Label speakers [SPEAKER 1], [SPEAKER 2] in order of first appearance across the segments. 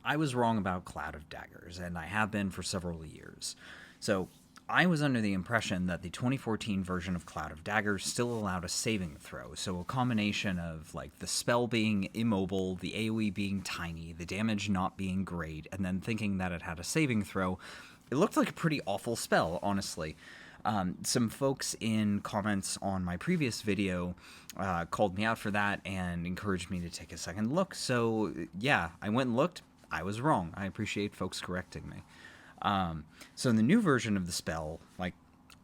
[SPEAKER 1] I was wrong about Cloud of Daggers, and I have been for several years. So, I was under the impression that the 2014 version of Cloud of Daggers still allowed a saving throw, so a combination of like the spell being immobile, the AoE being tiny, the damage not being great, and then thinking that it had a saving throw. It looked like a pretty awful spell, honestly. Some folks in comments on my previous video called me out for that and encouraged me to take a second look. So, yeah, I went and looked. I was wrong. I appreciate folks correcting me. So in the new version of the spell, like,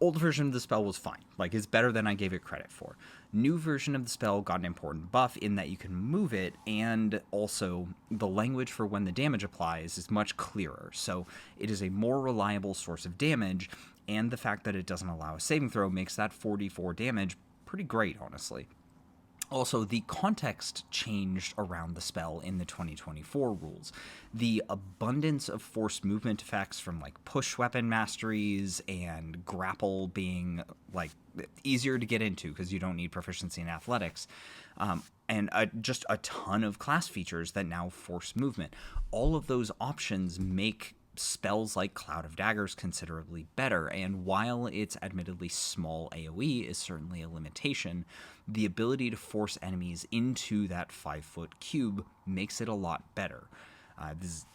[SPEAKER 1] old version of the spell was fine. Like, it's better than I gave it credit for. New version of the spell got an important buff in that you can move it, and also the language for when the damage applies is much clearer. So it is a more reliable source of damage, and the fact that it doesn't allow a saving throw makes that 44 damage pretty great, honestly. Also, the context changed around the spell in the 2024 rules. The abundance of forced movement effects from like push weapon masteries and grapple being like easier to get into because you don't need proficiency in athletics, and just a ton of class features that now force movement. All of those options make spells like Cloud of Daggers considerably better, and while its admittedly small AoE is certainly a limitation, the ability to force enemies into that 5-foot cube makes it a lot better. This is,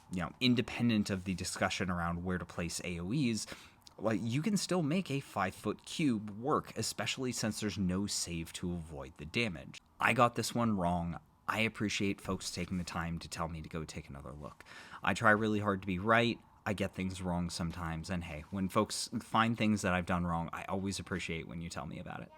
[SPEAKER 1] independent of the discussion around where to place AoEs, like, you can still make a 5-foot cube work, especially since there's no save to avoid the damage. I got this one wrong. I appreciate folks taking the time to tell me to go take another look. I try really hard to be right. I get things wrong sometimes, and hey, when folks find things that I've done wrong, I always appreciate when you tell me about it.